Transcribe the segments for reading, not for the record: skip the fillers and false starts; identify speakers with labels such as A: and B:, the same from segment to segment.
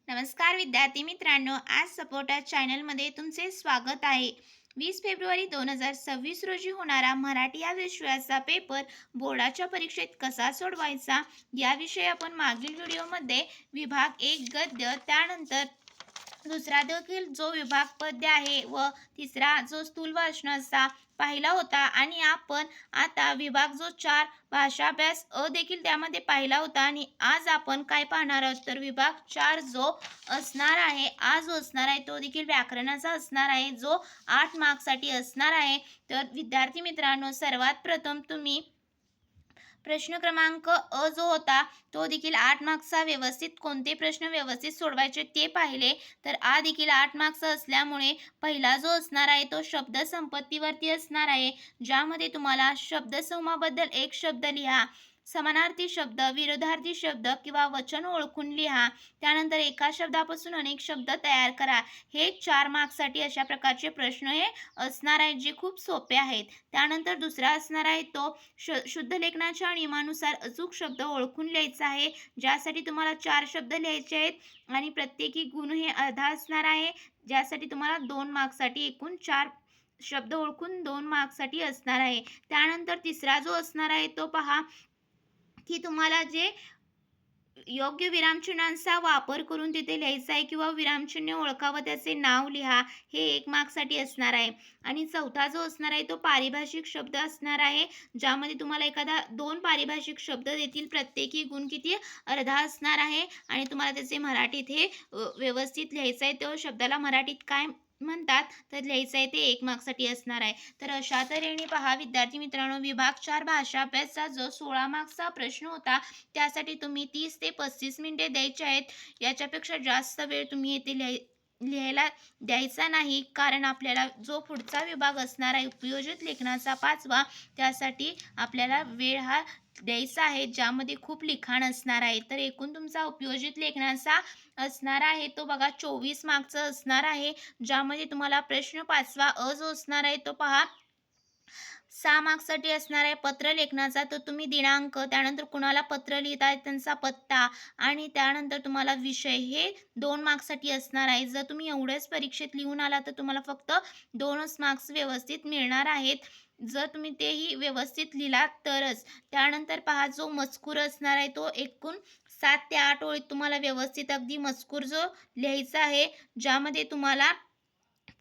A: नमस्कार विद्यार्थी मित्रांनो, आज सपोर्टर चॅनलमध्ये तुमचे स्वागत आहे. 20 फेब्रुवारी 2026 रोजी होणारा मराठी या विषयाचा पेपर बोर्डाच्या परीक्षेत कसा सोडवायचा याविषयी आपण मागील व्हिडिओमध्ये विभाग 1 गद्य, त्यानंतर दुसरा देखील जो विभाग पद्य आहे व तिसरा जो स्थूल वाचनाचा पाहिला होता आणि आपण आता विभाग जो 4 भाषा अभ्यास देखील त्यामध्ये पाहिला होता. आणि आज आपण काय पाहणार आहोत तर विभाग 4 जो असणार आहे, आज जो असणार आहे तो देखील व्याकरणाचा असणार आहे, जो 8 मार्क्ससाठी असणार आहे. तर विद्यार्थी मित्रांनो, सर्वात प्रथम तुम्ही प्रश्न क्रमांक जो होता तो देखील 8 मार्क्सचा व्यवस्थित कोणते प्रश्न व्यवस्थित सोडवायचे ते पाहिले. तर देखील 8 मार्क्स असल्यामुळे पहिला जो असणार आहे तो शब्द संपत्तीवरती असणार आहे, ज्यामध्ये तुम्हाला शब्दसमूहाबद्दल एक शब्द लिहा, समानार्थी शब्द, विरोधार्थी शब्द किंवा वचन ओळखून लिहा, त्यानंतर एका शब्दापासून अनेक शब्द तयार करा. हे 4 मार्क्ससाठी अशा प्रकारचे प्रश्न हे असणार आहेत, जे खूप सोपे आहेत. त्यानंतर दुसरा असणार आहे तो शुद्ध लेखनाच्या नियमानुसार अचूक शब्द ओळखून लिहायचा आहे, ज्यासाठी तुम्हाला 4 शब्द लिहायचे आहेत आणि प्रत्येकी गुण हे अर्धा असणार आहे, ज्यासाठी तुम्हाला 2 मार्क्ससाठी एकूण 4 शब्द ओळखून 2 मार्क्ससाठी असणार आहे. त्यानंतर तिसरा जो असणार आहे तो पहा की तुम्हाला जे योग्य विरामचिन्हांचा वापर करून तिथे लिहायचं आहे किंवा विरामचिन्ह ओळखा व त्याचे नाव लिहा, हे 1 मार्क्ससाठी असणार आहे. आणि चौथा जो असणार आहे तो पारिभाषिक शब्द असणार आहे, ज्यामध्ये तुम्हाला एखादा 2 पारिभाषिक शब्द देतील, प्रत्येकी गुण किती अर्धा असणार आहे आणि तुम्हाला त्याचे मराठीत हे व्यवस्थित लिहायचं आहे. तो शब्दाला मराठीत काय म्हणतात तर लिहायचं आहे, ते 1 मार्क्ससाठी असणार आहे. तर अशा तऱ्हेने पहा विद्यार्थी मित्रांनो, विभाग 4 भाषा अभ्यासचा जो 16 मार्क्सचा प्रश्न होता त्यासाठी तुम्ही 30 ते 35 मिनिटे द्यायची आहेत. याच्यापेक्षा जास्त वेळ तुम्ही येथे लिहायला द्यायचा नाही, कारण आपल्याला जो पुढचा विभाग असणार आहे उपयोजित लेखनाचा 5वा, त्यासाठी आपल्याला वेळ हा द्यायचा आहे, ज्यामध्ये खूप लिखाण असणार आहे. तर एकूण तुमचा उपयोजित लेखनाचा असणार आहे तो बघा 24 मार्क्सचा असणार आहे, ज्यामध्ये तुम्हाला प्रश्न 5वा जो असणार आहे तो पहा 6 मार्क्ससाठी असणार आहे. पत्र लेखनाचा तर तुम्ही दिनांक, त्यानंतर कुणाला पत्र लिहिताय त्यांचा पत्ता आणि त्यानंतर तुम्हाला विषय, हे 2 मार्क्ससाठी असणार आहे. जर तुम्ही एवढेच परीक्षेत लिहून आला तर तुम्हाला फक्त 2च मार्क्स व्यवस्थित मिळणार आहेत, जर तुम्ही तेही व्यवस्थित लिहिलात तरच. त्यानंतर पहा जो मजकूर असणार आहे तो एकूण 7 ते 8 ओळीत तुम्हाला व्यवस्थित अगदी मजकूर जो लिहायचा आहे, ज्यामध्ये तुम्हाला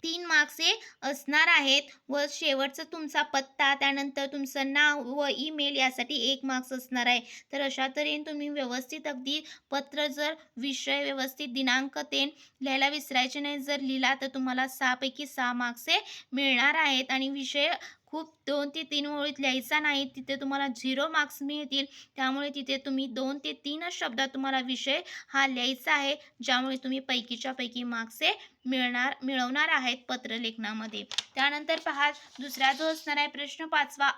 A: 3 मार्क्स हे असणार आहेत व शेवटचा तुमचा पत्ता, त्यानंतर तुमचं नाव व ईमेल यासाठी 1 मार्क्स असणार आहे. तर अशा तऱ्हेने तुम्ही व्यवस्थित अगदी पत्र, जर विषय व्यवस्थित दिनांक ते लिहायला विसरायचे नाही, जर लिहिला तर तुम्हाला 6 पैकी 6 मार्क्स हे मिळणार आहेत. आणि विषय खूप 2 ते 3 ओळीत लिहायचा नाही, तिथे तुम्हाला 0 मार्क्स मिळतील. त्यामुळे तिथे तुम्ही 2 ते 3च शब्दात तुम्हाला विषय हा लिहायचा आहे, ज्यामुळे तुम्ही पैकीच्या पैकी मार्क्स हे मिळवणार आहेत पत्रलेखनामध्ये. त्यानंतर पहा दुसरा जो असणार आहे प्रश्न 5वा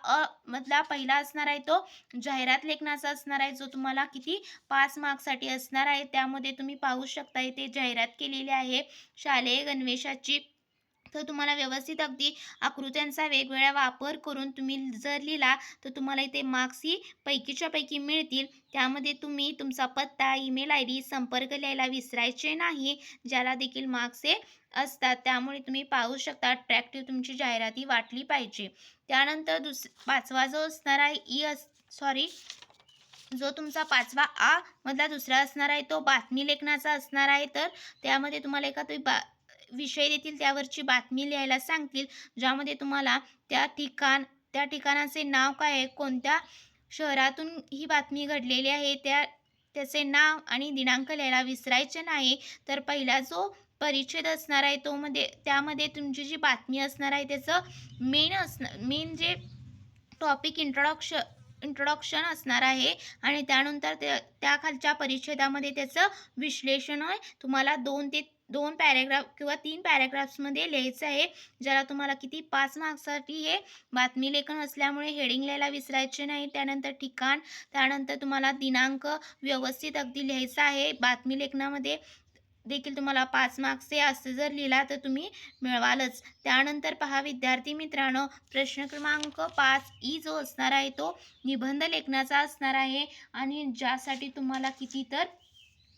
A: मधला पहिला असणार आहे तो जाहिरात लेखनाचा असणार आहे, जो तुम्हाला किती 5 मार्क्ससाठी असणार आहे. त्यामध्ये तुम्ही पाहू शकता इथे जाहिरात केलेली आहे शालेय गणवेशाची. तर तुम्हाला व्यवस्थित अगदी आकृत्यांचा वेगवेगळा वापर करून तुम्ही जर लिहिला तर तुम्हाला इथे मार्क्स ही पैकीच्या पैकी मिळतील. त्यामध्ये तुम्ही तुमचा पत्ता, ईमेल ID, संपर्क लिहायला विसरायचे नाही, ज्याला देखील मार्क्स हे असतात. त्यामुळे तुम्ही पाहू शकता अट्रॅक्टिव्ह तुमची जाहिराती वाटली पाहिजे. त्यानंतर 5वा जो असणार आहे जो तुमचा 5वा मधला दुसरा असणार आहे तो बातमी लेखनाचा असणार आहे. तर त्यामध्ये तुम्हाला एखादा विषय देतील, त्यावरची बातमी लिहायला सांगतील, ज्यामध्ये तुम्हाला त्या ठिकाणाचे नाव काय आहे, कोणत्या शहरातून ही बातमी घडलेली आहे, त्याचे नाव आणि दिनांक लिहायला विसरायचे नाही. तर पहिला जो परिच्छेद असणार आहे त्यामध्ये तुमची जी बातमी असणार आहे त्याचं मेन जे टॉपिक इंट्रोडक्शन असणार आहे आणि त्यानंतर त्या खालच्या परिच्छेदामध्ये त्याचं विश्लेषण आहे. तुम्हाला 2 पॅरेग्राफ किंवा 3 पॅरेग्राफ्समध्ये लिहायचं आहे, ज्याला तुम्हाला किती 5 मार्क्ससाठी हे बातमी लेखन असल्यामुळे हेडिंग लिहायला विसरायचे नाही. त्यानंतर ठिकाण, त्यानंतर तुम्हाला दिनांक व्यवस्थित अगदी लिहायचा आहे. बातमी लेखनामध्ये देखील तुम्हाला 5 मार्क्स हे असं जर लिहिला तर तुम्ही मिळवालच. त्यानंतर पहा विद्यार्थी मित्रांनो, प्रश्न क्रमांक 5 जो असणार आहे तो निबंध लेखनाचा असणार आहे आणि ज्यासाठी तुम्हाला किती तर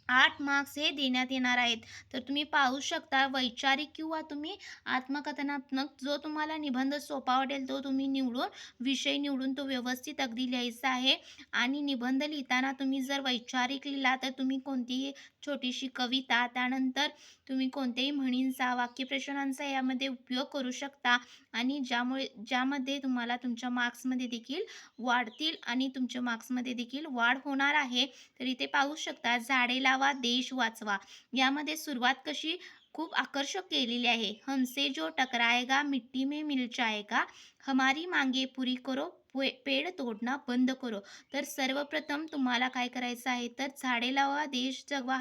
A: 8 मार्क्स हे देण्यात येणार आहेत. तर तुम्ही पाहू शकता वैचारिक किंवा तुम्ही आत्मकथनात्मक जो तुम्हाला निबंध सोपा वाटेल तो तुम्ही निवडून, विषय निवडून तो व्यवस्थित अगदी लिहायचा आहे. आणि निबंध लिहिताना तुम्ही जर वैचारिक लिहिला तर तुम्ही कोणतीही छोटीशी कविता, त्यानंतर तुम्ही कोणत्याही म्हणींचा, वाक्यप्रचारांचा यामध्ये उपयोग करू शकता आणि ज्यामध्ये तुम्हाला तुमच्या मार्क्समध्ये देखील वाढतील आणि तुमच्या मार्क्समध्ये देखील वाढ होणार आहे. तर इथे पाहू शकता झाडे लावा देश वाचवा. यामध्ये सुरुवात कशी खूप आकर्षक केलेली आहे. हमसे जो टकराएगा मिट्टी में मिल जाएगा, हमारी मांगे पुरी करो, पेड़ तोडना बंद करो. तर सर्वप्रथम तुम्हाला काय करायचं आहे तर झाडे लावा देश जगवा